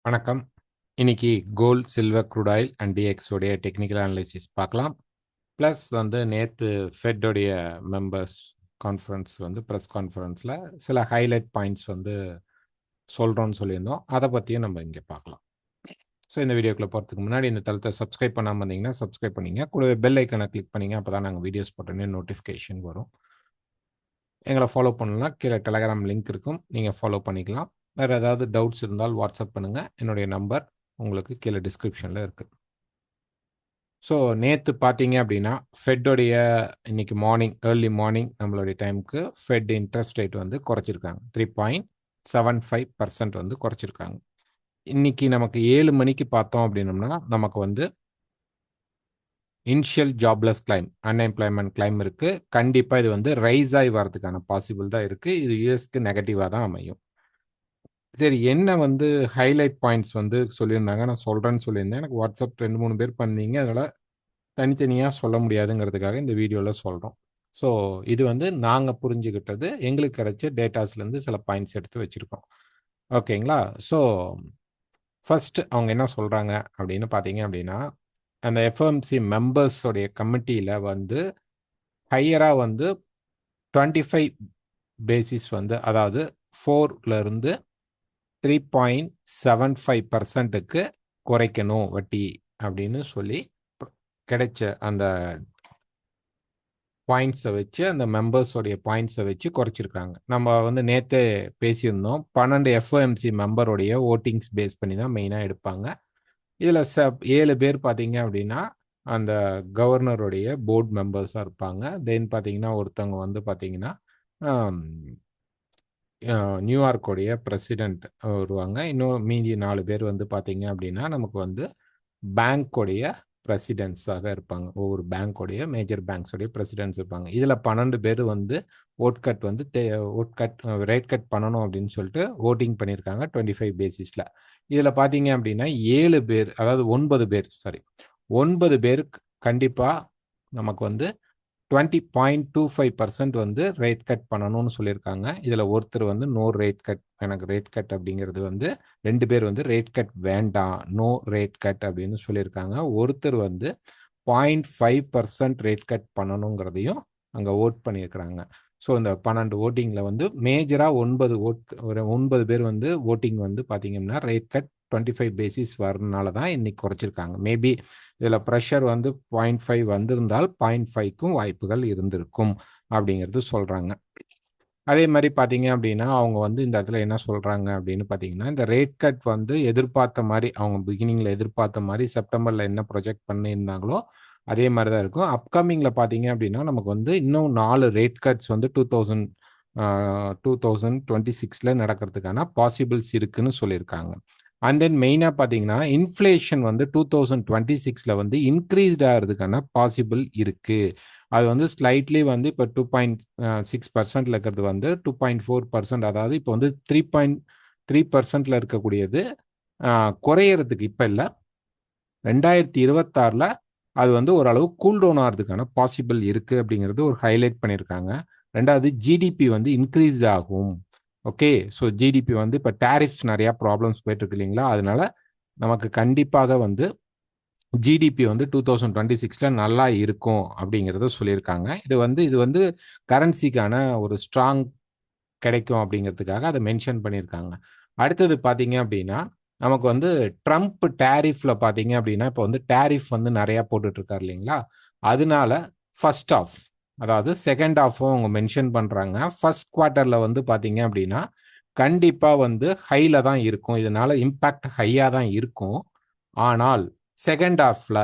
வணக்கம். இன்னைக்கு gold, silver, crude oil and DX உடைய டெக்னிக்கல் அனாலிசிஸ் பார்க்கலாம். ப்ளஸ் நேத்து ஃபெட் உடைய மெம்பர்ஸ் கான்ஃபரன்ஸ் பிரஸ் கான்ஃபரன்ஸில் சில ஹைலைட் பாயிண்ட்ஸ் சொல்கிறோன்னு சொல்லியிருந்தோம். அதை பற்றியும் நம்ம இங்கே பார்க்கலாம். ஸோ இந்த வீடியோக்குள்ளே போகிறதுக்கு முன்னாடி இந்த தளத்தை சப்ஸ்கிரைப் பண்ணாமல் இருந்தீங்கன்னா சப்ஸ்கிரைப் பண்ணிங்க. கூடவே பெல் ஐக்கனை கிளிக் பண்ணிங்க. அப்போ தான் நாங்கள் வீடியோஸ் போட்டோன்னே நோட்டிஃபிகேஷன் வரும். எங்களை ஃபாலோ பண்ணலாம். கீழே டெலகிராம் லிங்க் இருக்கும், நீங்கள் ஃபாலோ பண்ணிக்கலாம். வேறு ஏதாவது டவுட்ஸ் இருந்தால் வாட்ஸ்அப் பண்ணுங்கள். என்னுடைய நம்பர் உங்களுக்கு கீழே டிஸ்கிரிப்ஷனில் இருக்குது. ஸோ நேற்று பார்த்தீங்க அப்படின்னா ஃபெட்டோடைய இன்னைக்கு மார்னிங் ஏர்லி மார்னிங் நம்மளுடைய டைமுக்கு ஃபெட் இன்ட்ரெஸ்ட் ரேட் குறைச்சிருக்காங்க. 3.75% குறைச்சிருக்காங்க. இன்னைக்கு நமக்கு 7 மணிக்கு பார்த்தோம் அப்படின்னோம்னா நமக்கு initial jobless claim, unemployment claim இருக்குது. கண்டிப்பாக இது ரைஸ் ஆகி வரதுக்கான பாசிபிள் தான் இருக்குது. இது யூஎஸ்க்கு நெகட்டிவாக தான் அமையும். சரி, என்ன ஹைலைட் பாயிண்ட்ஸ் சொல்லியிருந்தாங்க, நான் சொல்கிறேன்னு சொல்லியிருந்தேன். எனக்கு வாட்ஸ்அப் 2-3 பேர் பண்ணீங்க. அதனால் தனித்தனியாக சொல்ல முடியாதுங்கிறதுக்காக இந்த வீடியோவில் சொல்கிறோம். ஸோ இது நாங்கள் புரிஞ்சுக்கிட்டது, எங்களுக்கு கிடைச்ச டேட்டாஸ்லேருந்து சில பாயிண்ட்ஸ் எடுத்து வச்சுருக்கோம். ஓகேங்களா? ஸோ ஃபஸ்ட்டு அவங்க என்ன சொல்கிறாங்க அப்படின்னு பார்த்தீங்க அப்படின்னா, அந்த எஃப்எம்சி மெம்பர்ஸோடைய கமிட்டியில் ஹையராக 25 பேசிஸ் அதாவது 4லேருந்து 3.75%க்கு குறைக்கணும் வட்டி அப்படின்னு சொல்லி கிடைச்ச அந்த பாயிண்ட்ஸை வச்சு, அந்த மெம்பர்ஸோடைய பாயிண்ட்ஸை வச்சு குறைச்சிருக்காங்க. நம்ம நேற்றே பேசியிருந்தோம், 12 எஃப்ஓஎம்சி மெம்பருடைய ஓட்டிங்ஸ் பேஸ் பண்ணி தான் மெயினாக எடுப்பாங்க. இதில் 7 பேர் பார்த்தீங்க அப்படின்னா அந்த கவர்னருடைய போர்டு மெம்பர்ஸாக இருப்பாங்க. தென் பார்த்தீங்கன்னா ஒருத்தவங்க பார்த்தீங்கன்னா நியூயார்க்கோடைய பிரசிடென்ட் வருவாங்க. இன்னும் மீதி 4 பேர் பார்த்தீங்க அப்படின்னா நமக்கு பேங்க்கோடைய பிரசிடென்ட்ஸாக இருப்பாங்க. ஒவ்வொரு பேங்க்கோடைய மேஜர் பேங்க்ஸோடைய பிரசிடென்ட்ஸ் இருப்பாங்க. இதில் 12 பேர் ஓட் கட் ரேட் கட் பண்ணணும் அப்படின்னு சொல்லிட்டு ஓட்டிங் பண்ணியிருக்காங்க 25 பேசிஸில். இதில் பார்த்தீங்க அப்படின்னா 7 பேர், அதாவது 9 பேர் கண்டிப்பாக நமக்கு 20.25% ரேட் கட் பண்ணணும்னு சொல்லியிருக்காங்க. இதில் ஒருத்தர் நோ ரேட் கட், எனக்கு ரேட் கட் அப்படிங்கிறது 2 பேர் ரேட் கட் வேண்டாம், நோ ரேட் கட் அப்படின்னு சொல்லியிருக்காங்க. ஒருத்தர் 0.5% ரேட் கட் பண்ணணுங்கிறதையும் அங்கே ஓட் பண்ணியிருக்கிறாங்க. ஸோ இந்த 12 ஓட்டிங்கில் மேஜராக 9 பேர் ஓட்டிங் பார்த்தீங்கன்னா ரேட் கட் 25 பேசிஸ் வரனால தான் இன்னைக்கு குறைச்சிருக்காங்க. மேபி இதில் ப்ரெஷர் 0.5 வந்திருந்தால் 0.5க்கும் வாய்ப்புகள் இருந்திருக்கும் அப்படிங்கிறது சொல்கிறாங்க. அதே மாதிரி பார்த்தீங்க அப்படின்னா அவங்க இந்த இடத்துல என்ன சொல்கிறாங்க அப்படின்னு பார்த்தீங்கன்னா, இந்த ரேட் கட் எதிர்பார்த்த மாதிரி, அவங்க பிகினிங்கில் எதிர்பார்த்த மாதிரி செப்டம்பரில் என்ன ப்ரொஜெக்ட் பண்ணியிருந்தாங்களோ அதே மாதிரி தான் இருக்கும். அப்கமிங்கில் பார்த்தீங்க அப்படின்னா நமக்கு இன்னும் 4 ரேட் கட்ஸ் 2026 நடக்கிறதுக்கான பாசிபிள்ஸ் இருக்குன்னு சொல்லியிருக்காங்க. அண்ட் தென் மெயினாக பார்த்தீங்கன்னா இன்ஃப்ளேஷன் 2026 இன்க்ரீஸ்ட் ஆகிறதுக்கான பாசிபிள் இருக்குது. அது ஸ்லைட்லி இப்போ 2.6% இருக்கிறது 2.4%, அதாவது இப்போ 3.3% இருக்கக்கூடியது குறையறதுக்கு இப்போ இல்லை, 2026 அது ஓரளவு கூல்டவுன் ஆகிறதுக்கான பாசிபிள் இருக்குது அப்படிங்கிறது ஒரு ஹைலைட் பண்ணியிருக்காங்க. ரெண்டாவது ஜிடிபி இன்க்ரீஸ் ஆகும். ஓகே, ஸோ ஜிடிபி இப்போ டேரிஃப்ஸ் நிறையா ப்ராப்ளம்ஸ் போயிட்டு இருக்கு இல்லைங்களா, அதனால நமக்கு கண்டிப்பாக ஜிடிபி 2026 நல்லா இருக்கும் அப்படிங்கிறத சொல்லியிருக்காங்க. இது கரன்சிக்கான ஒரு ஸ்ட்ராங் கிடைக்கும் அப்படிங்கிறதுக்காக அதை மென்ஷன் பண்ணியிருக்காங்க. அடுத்தது பார்த்தீங்க அப்படின்னா நமக்கு ட்ரம்ப் டேரிஃப்ல பார்த்தீங்க அப்படின்னா இப்போ டேரிஃப் நிறையா போட்டுட்ருக்காரு இல்லைங்களா, அதனால ஃபர்ஸ்ட் ஆஃப், அதாவது செகண்ட் ஆஃபும் அவங்க மென்ஷன் பண்ணுறாங்க. ஃபர்ஸ்ட் குவார்ட்டரில் பார்த்தீங்க அப்படின்னா கண்டிப்பாக ஹையில் தான் இருக்கும், இதனால இம்பேக்ட் ஹையாக தான் இருக்கும். ஆனால் செகண்ட் ஹாஃப்ல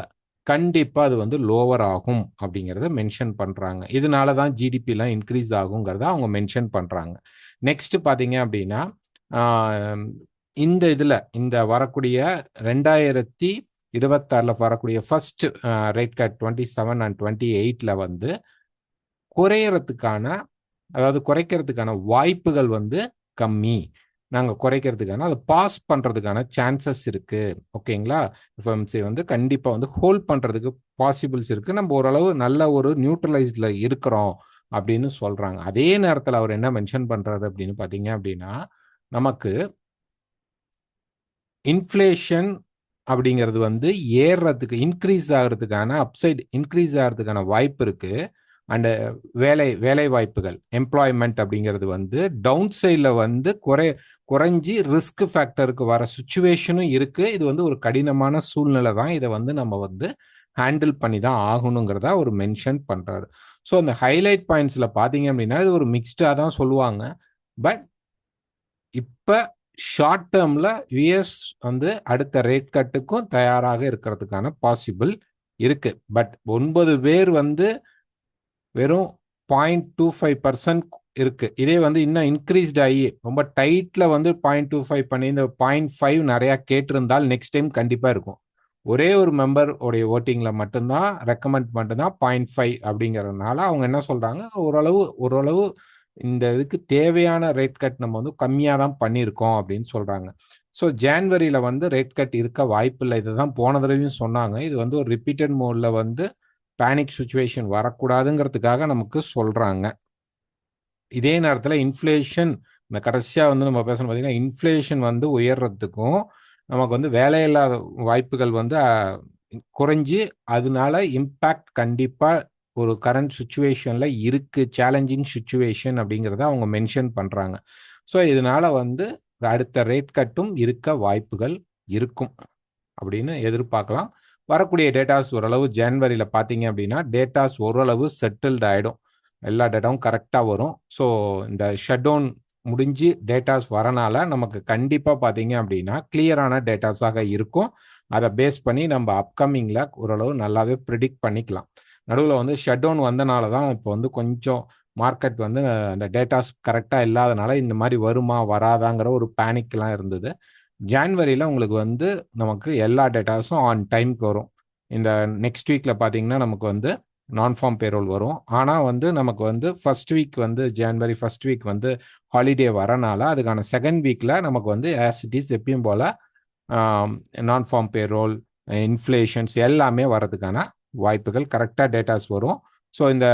கண்டிப்பாக அது லோவர் ஆகும் அப்படிங்கிறத மென்ஷன் பண்ணுறாங்க. இதனால தான் ஜிடிபிலாம் இன்க்ரீஸ் ஆகுங்கிறத அவங்க மென்ஷன் பண்ணுறாங்க. நெக்ஸ்ட் பார்த்தீங்க அப்படின்னா இந்த வரக்கூடிய 2026 வரக்கூடிய ஃபர்ஸ்ட் ரேட் கட் 27 and 28 குறையறதுக்கான, அதாவது குறைக்கிறதுக்கான வாய்ப்புகள் கம்மி. நாங்கள் குறைக்கிறதுக்கான, அதை பாஸ் பண்ணுறதுக்கான சான்சஸ் இருக்குது. ஓகேங்களா, எஃப்எம்சி கண்டிப்பாக ஹோல்ட் பண்ணுறதுக்கு பாசிபிள்ஸ் இருக்குது. நம்ம ஓரளவு நல்ல ஒரு நியூட்ரலைஸ்டில் இருக்கிறோம் அப்படின்னு சொல்கிறாங்க. அதே நேரத்தில் அவர் என்ன மென்ஷன் பண்ணுறாரு அப்படின்னு பார்த்தீங்க அப்படின்னா, நமக்கு இன்ஃப்ளேஷன் அப்படிங்கிறது வந்து ஏறுறதுக்கு இன்க்ரீஸ் ஆகிறதுக்கான அப்சைட் இன்க்ரீஸ் ஆகிறதுக்கான வாய்ப்பு இருக்கு. அண்ட் வேலை வாய்ப்புகள் எம்ப்ளாய்மெண்ட் அப்படிங்கிறது வந்து டவுன் சைடில் வந்து குறைஞ்சி ரிஸ்க் ஃபேக்டருக்கு வர சுச்சுவேஷனும் இருக்கு. இது வந்து ஒரு கடினமான சூழ்நிலை தான். இதை வந்து நம்ம வந்து ஹேண்டில் பண்ணி தான் ஆகணுங்கிறத ஒரு மென்ஷன் பண்றாரு. ஸோ அந்த ஹைலைட் பாயிண்ட்ஸில் பார்த்தீங்க அப்படின்னா இது ஒரு மிக்ஸ்டாக தான் சொல்லுவாங்க. பட் இப்போ ஷார்ட் டேர்மில் யுஎஸ் வந்து அடுத்த ரேட் கட்டுக்கும் தயாராக இருக்கிறதுக்கான பாசிபிள் இருக்கு. பட் 9 பேர் வந்து வெறும் 0.25% இருக்கு. இதே வந்து இன்னும் இன்க்ரீஸ்ட் ஆகி ரொம்ப டைட்ல வந்து 0.25 பண்ணி இந்த 0.5 நிறைய கேட்டிருந்தால் நெக்ஸ்ட் டைம் கண்டிப்பா இருக்கும். ஒரே ஒரு மெம்பர் உடைய ஓட்டிங்ல மட்டும்தான் ரெக்கமெண்ட் மட்டும்தான் 0.5 அப்படிங்கறதுனால அவங்க என்ன சொல்றாங்க, ஓரளவு இந்த இதுக்கு தேவையான ரேட் கட் நம்ம வந்து கம்மியா தான் பண்ணியிருக்கோம் அப்படின்னு சொல்றாங்க. ஸோ ஜான்வரியில வந்து ரேட் கட் இருக்க வாய்ப்பு இல்லை. இதுதான் போன தடவையும் சொன்னாங்க. இது வந்து ஒரு ரிப்பீட்டட் மோட்ல வந்து பேனிக் சுச்சுவேஷன் வரக்கூடாதுங்கிறதுக்காக நமக்கு சொல்றாங்க. இதே நேரத்தில் இன்ஃப்ளேஷன் இந்த கடைசியாக வந்து நம்ம பேசணும் பார்த்தீங்கன்னா இன்ஃப்ளேஷன் வந்து உயர்றதுக்கும் நமக்கு வந்து வேலையில்லாத வாய்ப்புகள் வந்து குறைஞ்சி அதனால இம்பேக்ட் கண்டிப்பாக ஒரு கரண்ட் சுச்சுவேஷனில் இருக்கு. சேலஞ்சிங் சுச்சுவேஷன் அப்படிங்கிறத அவங்க மென்ஷன் பண்ணுறாங்க. ஸோ இதனால வந்து அடுத்த ரேட் கட்டும் இருக்க வாய்ப்புகள் இருக்கும் அப்படின்னு எதிர்பார்க்கலாம். வரக்கூடிய டேட்டாஸ் ஓரளவு ஜனவரியில் பார்த்தீங்க அப்படின்னா டேட்டாஸ் ஓரளவு செட்டில்டு ஆகிடும். எல்லா டேட்டாவும் கரெக்டாக வரும். ஸோ இந்த ஷட் டவுன் முடிஞ்சு டேட்டாஸ் வரனால நமக்கு கண்டிப்பாக பார்த்தீங்க அப்படின்னா கிளியரான டேட்டாஸாக இருக்கும். அதை பேஸ் பண்ணி நம்ம அப்கமிங்கில் ஓரளவு நல்லாவே ப்ரிடிக்ட் பண்ணிக்கலாம். நடுவில் வந்து ஷட் டவுன் வந்தனால தான் இப்போ வந்து கொஞ்சம் மார்க்கெட் வந்து அந்த டேட்டாஸ் கரெக்டாக இல்லாதனால இந்த மாதிரி வருமா வராதாங்கிற ஒரு பேனிக்லாம் இருந்தது. ஜான்வரியில் உங்களுக்கு வந்து நமக்கு எல்லா டேட்டாஸும் ஆன் டைம்க்கு வரும். இந்த நெக்ஸ்ட் வீக்கில் பார்த்தீங்கன்னா நமக்கு வந்து நான் ஃபார்ம் பேரோல் வரும். ஆனால் வந்து நமக்கு வந்து ஃபர்ஸ்ட் வீக் வந்து ஜான்வரி ஃபர்ஸ்ட் வீக் வந்து ஹாலிடே வரனால அதுக்கான செகண்ட் வீக்கில் நமக்கு வந்து ஆஸ் இட் இஸ் எப்பயும் போல் நான் ஃபார்ம் பேரோல் இன்ஃப்ளேஷன்ஸ் எல்லாமே வர்றதுக்கான வாய்ப்புகள் கரெக்டாக டேட்டாஸ் வரும். ஸோ இந்த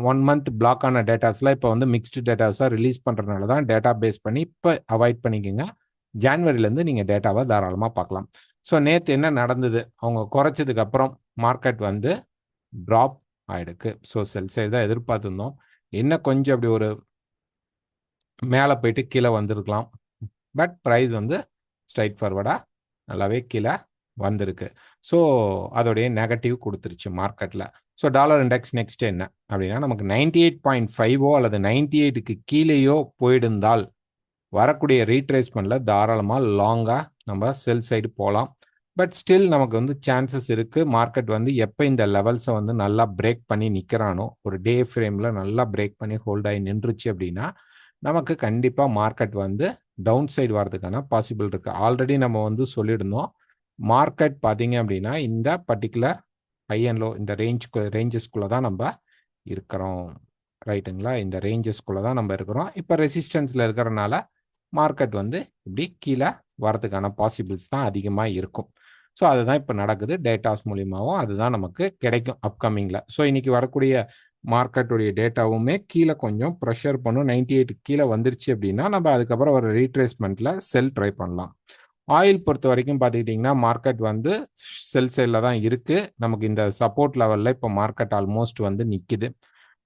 1 மந்த் பிளாக் ஆன டேட்டாஸ்லாம் இப்போ வந்து மிக்ஸ்டு டேட்டாஸாக ரிலீஸ் பண்ணுறதுனால தான் டேட்டா பேஸ் பண்ணி இப்போ அவாய்ட் பண்ணிக்கோங்க. ஜான்வரியிலேருந்து நீங்கள் டேட்டாவை தாராளமாக பார்க்கலாம். ஸோ நேற்று என்ன நடந்தது, அவங்க குறைச்சதுக்கு அப்புறம் மார்க்கெட் வந்து ட்ராப் ஆகிடுக்கு. ஸோ செல் சைடு தான் எதிர்பார்த்துருந்தோம். என்ன கொஞ்சம் அப்படி ஒரு மேலே போயிட்டு கீழே வந்திருக்கலாம். பட் ப்ரைஸ் வந்து ஸ்ட்ரைட் ஃபார்வர்டாக நல்லாவே கீழே வந்திருக்கு. ஸோ அதோடைய நெகட்டிவ் கொடுத்துருச்சு மார்க்கெட்டில். ஸோ டாலர் இண்டெக்ஸ் நெக்ஸ்ட் என்ன அப்படின்னா நமக்கு 98.5 அல்லது 98க்கு கீழேயோ போயிருந்தால் வரக்கூடிய ரீட்ரேஸ்மெண்ட்டில் தாராளமாக லாங்காக நம்ம செல் சைடு போகலாம். பட் ஸ்டில் நமக்கு வந்து சான்சஸ் இருக்குது. மார்க்கெட் வந்து எப்போ இந்த லெவல்ஸை வந்து நல்லா பிரேக் பண்ணி நிற்கிறானோ, ஒரு டே ஃப்ரேமில் நல்லா பிரேக் பண்ணி ஹோல்ட் ஆகி நின்றுச்சு அப்படின்னா நமக்கு கண்டிப்பாக மார்க்கெட் வந்து டவுன் சைடு வரதுக்கான பாசிபிள் இருக்குது. ஆல்ரெடி நம்ம வந்து சொல்லியிருந்தோம், மார்க்கெட் பார்த்தீங்க அப்படின்னா இந்த பர்டிகுலர் ஹை அண்ட் லோ இந்த ரேஞ்சஸ்குள்ளே தான் நம்ம இருக்கிறோம். ரைட்டுங்களா? இந்த ரேஞ்சஸ்குள்ளே தான் நம்ம இருக்கிறோம். இப்போ ரெசிஸ்டன்ஸில் இருக்கிறனால மார்க்கெட் வந்து இப்படி கீழே வரதுக்கான பாசிபிள்ஸ் தான் அதிகமாக இருக்கும். ஸோ அதுதான் இப்போ நடக்குது. டேட்டாஸ் மூலியமாகவும் அதுதான் நமக்கு கிடைக்கும் அப்கமிங்கில். ஸோ இன்னைக்கு வரக்கூடிய மார்க்கெட்டுடைய டேட்டாவுமே கீழே கொஞ்சம் ப்ரெஷர் பண்ணும். 98 கீழே வந்துருச்சு அப்படின்னா நம்ம அதுக்கப்புறம் ஒரு ரீட்ரேஸ்மெண்ட்டில் செல் ட்ரை பண்ணலாம். ஆயில் பொறுத்த வரைக்கும் பார்த்துக்கிட்டிங்கன்னா மார்க்கெட் வந்து செல் சைடில் தான் இருக்குது. நமக்கு இந்த சப்போர்ட் லெவலில் இப்போ மார்க்கெட் ஆல்மோஸ்ட் வந்து நிற்கிது.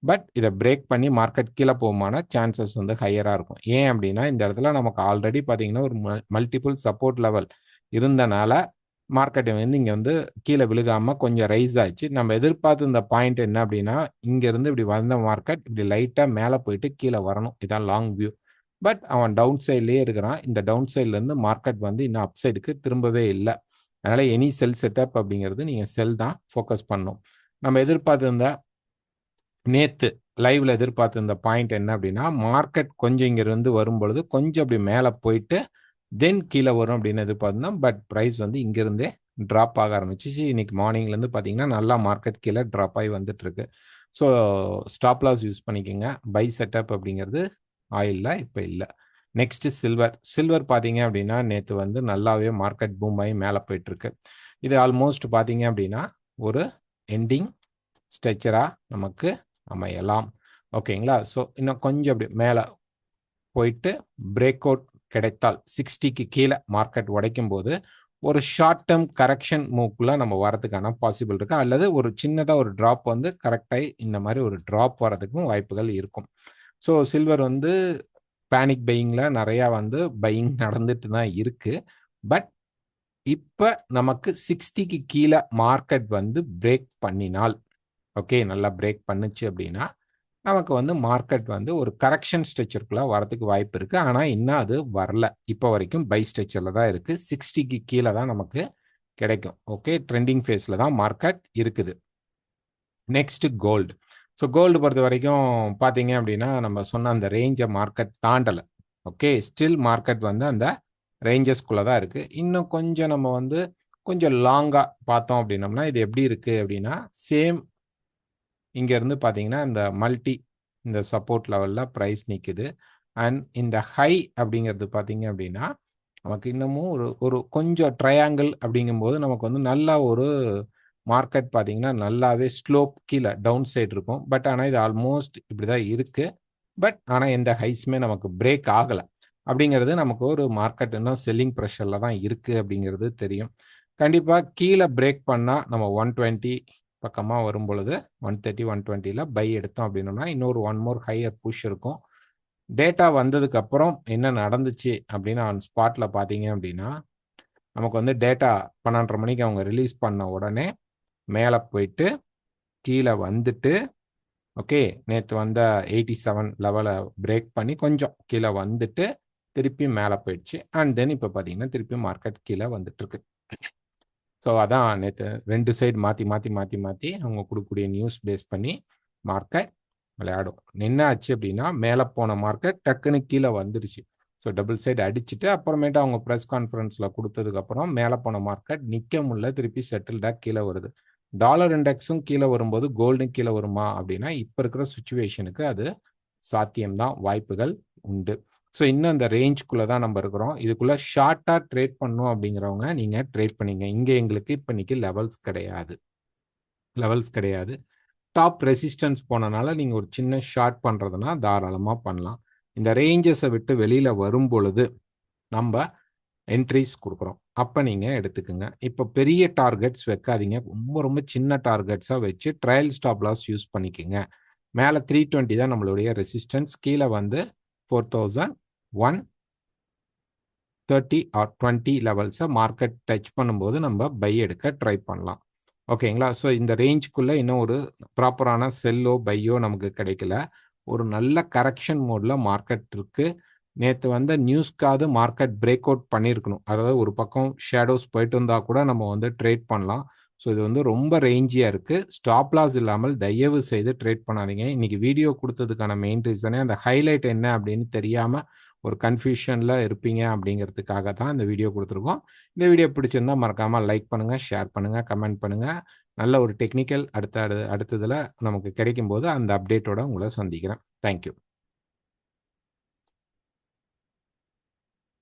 பட் இதை பிரேக் பண்ணி மார்க்கெட் கீழே போகுமான சான்சஸ் வந்து ஹையராக இருக்கும். ஏன் அப்படின்னா இந்த இடத்துல நமக்கு ஆல்ரெடி பார்த்தீங்கன்னா ஒரு மல்டிபிள் சப்போர்ட் லெவல் இருந்தனால மார்க்கெட்டை வந்து இங்கே வந்து கீழே விழுகாமல் கொஞ்சம் ரைஸ் ஆச்சு. நம்ம எதிர்பார்த்து இந்த பாயிண்ட் என்ன அப்படின்னா இங்கேருந்து இப்படி வந்த மார்க்கெட் இப்படி லைட்டாக மேலே போயிட்டு கீழே வரணும். இதான் லாங் வியூ. பட் அவன் டவுன் சைட்லேயே இருக்கிறான். இந்த டவுன் சைட்லேருந்து மார்க்கெட் வந்து இன்னும் அப் சைடுக்கு திரும்பவே இல்லை. அதனால் எனி செல் செட்டப் அப்படிங்கிறது நீங்கள் செல் தான் ஃபோக்கஸ் பண்ணணும். நம்ம எதிர்பார்த்துருந்த நேற்று லைவ்ல எதிர்பார்த்திருந்த பாயிண்ட் என்ன அப்படின்னா மார்க்கெட் கொஞ்சம் இங்கிருந்து வரும்பொழுது கொஞ்சம் அப்படி மேலே போயிட்டு தென் கீழே வரும் அப்படின்னு எதிர்பார்த்தோம். பட் ப்ரைஸ் வந்து இங்கிருந்தே ட்ராப் ஆக ஆரம்பிச்சிச்சு. இன்னைக்கு மார்னிங்லேருந்து பார்த்தீங்கன்னா நல்லா மார்க்கெட் கீழே ட்ராப் ஆகி வந்துட்டு இருக்கு. ஸோ ஸ்டாப் லாஸ் யூஸ் பண்ணிக்கோங்க. பை செட்டப் அப்படிங்கிறது ஆயிலில் இப்போ இல்லை. நெக்ஸ்ட் சில்வர் பார்த்தீங்க அப்படின்னா நேற்று வந்து நல்லாவே மார்க்கெட் பூம் ஆகி மேலே போயிட்டு இருக்கு. இது ஆல்மோஸ்ட் பார்த்தீங்க அப்படின்னா ஒரு எண்டிங் ஸ்ட்ரக்சராக நமக்கு அமையலாம். ஓகேங்களா? ஸோ இன்னும் கொஞ்சம் அப்படி மேலே போயிட்டு பிரேக் அவுட் கிடைத்தால் 60க்கு கீழே மார்க்கெட் உடைக்கும் போது ஒரு ஷார்ட் டேர்ம் கரெக்ஷன் மூவ்க்குள்ள நம்ம வரதுக்கான பாசிபிள் இருக்கு, அல்லது ஒரு சின்னதாக ஒரு ட்ராப் வந்து கரெக்டாகி இந்த மாதிரி ஒரு ட்ராப் வரதுக்கும் வாய்ப்புகள் இருக்கும். ஸோ சில்வர் வந்து பேனிக் பையிங்கில் நிறையா வந்து பையிங் நடந்துட்டு தான் இருக்கு. பட் இப்போ நமக்கு 60க்கு கீழே மார்க்கெட் வந்து பிரேக் பண்ணினால், ஓகே, நல்லா பிரேக் பண்ணுச்சு அப்படின்னா நமக்கு வந்து மார்க்கெட் வந்து ஒரு கரெக்ஷன் ஸ்ட்ரக்சருக்குள்ள வரதுக்கு வாய்ப்பு இருக்கு. ஆனால் இன்னும் அது வரல. இப்போ வரைக்கும் பை ஸ்ட்ரக்சரில் தான் இருக்கு. 60க்கு கீழே தான் நமக்கு கிடைக்கும். ஓகே, ட்ரெண்டிங் ஃபேஸில் தான் மார்க்கெட் இருக்குது. Next gold. ஸோ கோல்டு பொறுத்த வரைக்கும் பார்த்தீங்க அப்படின்னா நம்ம சொன்ன அந்த ரேஞ்சை மார்க்கெட் தாண்டலை. ஓகே, ஸ்டில் மார்க்கெட் வந்து அந்த ரேஞ்சஸ்குள்ளே தான் இருக்குது. இன்னும் கொஞ்சம் நம்ம வந்து கொஞ்சம் லாங்காக பார்த்தோம் அப்படின்னம்னா இது எப்படி இருக்குது அப்படின்னா, சேம் இங்கேருந்து பார்த்தீங்கன்னா இந்த சப்போர்ட் லெவலில் ப்ரைஸ் நிற்குது. அண்ட் இந்த ஹை அப்படிங்கிறது பார்த்தீங்க அப்படின்னா நமக்கு இன்னமும் ஒரு கொஞ்சம் ட்ரையாங்கிள் அப்படிங்கும்போது நமக்கு வந்து நல்லா ஒரு மார்க்கெட் பார்த்தீங்கன்னா நல்லாவே ஸ்லோப் கீழே டவுன் சைடு இருக்கும். பட் ஆனால் இது ஆல்மோஸ்ட் இப்படி தான் இருக்குது. பட் ஆனால் எந்த ஹைஸுமே நமக்கு பிரேக் ஆகலை அப்படிங்கிறது நமக்கு ஒரு மார்க்கெட் இன்னும் செல்லிங் ப்ரெஷரில் தான் இருக்குது அப்படிங்கிறது தெரியும். கண்டிப்பாக கீழே பிரேக் பண்ணால் நம்ம 120 பக்கமாக வரும் பொழுது 130 120ல் பை எடுத்தோம் அப்படின்னோம்னா இன்னொரு ஒன் மோர் ஹையர் புஷ் இருக்கும். டேட்டா வந்ததுக்கு அப்புறம் என்ன நடந்துச்சு அப்படின்னு ஆன் ஸ்பாட்டில் பார்த்தீங்க அப்படின்னா நமக்கு வந்து டேட்டா 12:30 மணிக்கு அவங்க ரிலீஸ் பண்ண உடனே மேலே போயிட்டு கீழே வந்துட்டு, ஓகே, நேற்று வந்த 87 லெவலை பிரேக் பண்ணி கொஞ்சம் கீழே வந்துட்டு திருப்பி மேலே போயிடுச்சு. அண்ட் தென் இப்போ பார்த்தீங்கன்னா திருப்பி மார்க்கெட் கீழே வந்துட்டுருக்கு. ஸோ அதான் நேற்று 2 சைடு மாற்றி அவங்க கொடுக்கக்கூடிய நியூஸ் பேஸ் பண்ணி மார்க்கெட் விளையாடும். என்ன ஆச்சு அப்படின்னா மேலே போன மார்க்கெட் டக்குன்னு கீழே வந்துடுச்சு. ஸோ டபுள் சைடு அடிச்சுட்டு அப்புறமேட்டு அவங்க ப்ரெஸ் கான்ஃபரன்ஸில் கொடுத்ததுக்கப்புறம் மேலே போன மார்க்கெட் நிற்க முடியல, திருப்பி செட்டில்டாக கீழே வருது. டாலர் இண்டெக்ஸும் கீழே வரும்போது கோல்டும் கீழே வருமா அப்படின்னா இப்போ இருக்கிற சுச்சுவேஷனுக்கு அது சாத்தியம்தான், வாய்ப்புகள் உண்டு. ஸோ இன்னும் அந்த ரேஞ்சுக்குள்ளே தான் நம்ம இருக்கிறோம். இதுக்குள்ளே ஷார்ட்டாக ட்ரேட் பண்ணணும் அப்படிங்கிறவங்க நீங்கள் ட்ரேட் பண்ணிங்க. இங்கே எங்களுக்கு இப்போ இன்னைக்கு லெவல்ஸ் கிடையாது. டாப் ரெசிஸ்டன்ஸ் போனனால நீங்கள் ஒரு சின்ன ஷார்ட் பண்ணுறதுனா தாராளமாக பண்ணலாம். இந்த ரேஞ்சஸை விட்டு வெளியில் வரும் பொழுது நம்ம என்ட்ரிஸ் கொடுக்குறோம், அப்போ நீங்கள் எடுத்துக்குங்க. இப்போ பெரிய டார்கெட்ஸ் வைக்காதீங்க, ரொம்ப சின்ன டார்கெட்ஸாக வச்சு ட்ரையல் ஸ்டாப் லாஸ் யூஸ் பண்ணிக்கோங்க. மேலே 320 தான் நம்மளுடைய ரெசிஸ்டன்ஸ், கீழே வந்து 4130 ஆர் 20 லெவல்ஸை மார்க்கெட் டச் பண்ணும்போது நம்ம பை எடுக்க ட்ரை பண்ணலாம். ஓகேங்களா? ஸோ இந்த ரேஞ்சுக்குள்ளே இன்னும் ஒரு ப்ராப்பரான செல்லோ பையோ நமக்கு கிடைக்கல. ஒரு நல்ல கரெக்ஷன் மோடில் மார்க்கெட் இருக்குது. நேற்று வந்த நியூஸ்க்காவது மார்க்கெட் பிரேக் அவுட் பண்ணியிருக்கணும். அதாவது ஒரு பக்கம் ஷேடோஸ் போயிட்டு இருந்தால் கூட நம்ம வந்து ட்ரேட் பண்ணலாம். ஸோ இது வந்து ரொம்ப ரேஞ்சியாக இருக்குது. ஸ்டாப் லாஸ் இல்லாமல் தயவு செய்து ட்ரேட் பண்ணாதீங்க. இன்றைக்கி வீடியோ கொடுத்ததுக்கான மெயின் ரீசனே அந்த ஹைலைட் என்ன அப்படின்னு தெரியாமல் ஒரு கன்ஃபியூஷனில் இருப்பீங்க அப்படிங்கிறதுக்காக தான் இந்த வீடியோ கொடுத்துருக்கோம். இந்த வீடியோ பிடிச்சிருந்தால் மறக்காமல் லைக் பண்ணுங்கள், ஷேர் பண்ணுங்கள், கமெண்ட் பண்ணுங்கள். நல்ல ஒரு டெக்னிக்கல் அடுத்ததில் நமக்கு கிடைக்கும்போது அந்த அப்டேட்டோட உங்களை சந்திக்கிறேன். தேங்க்யூ.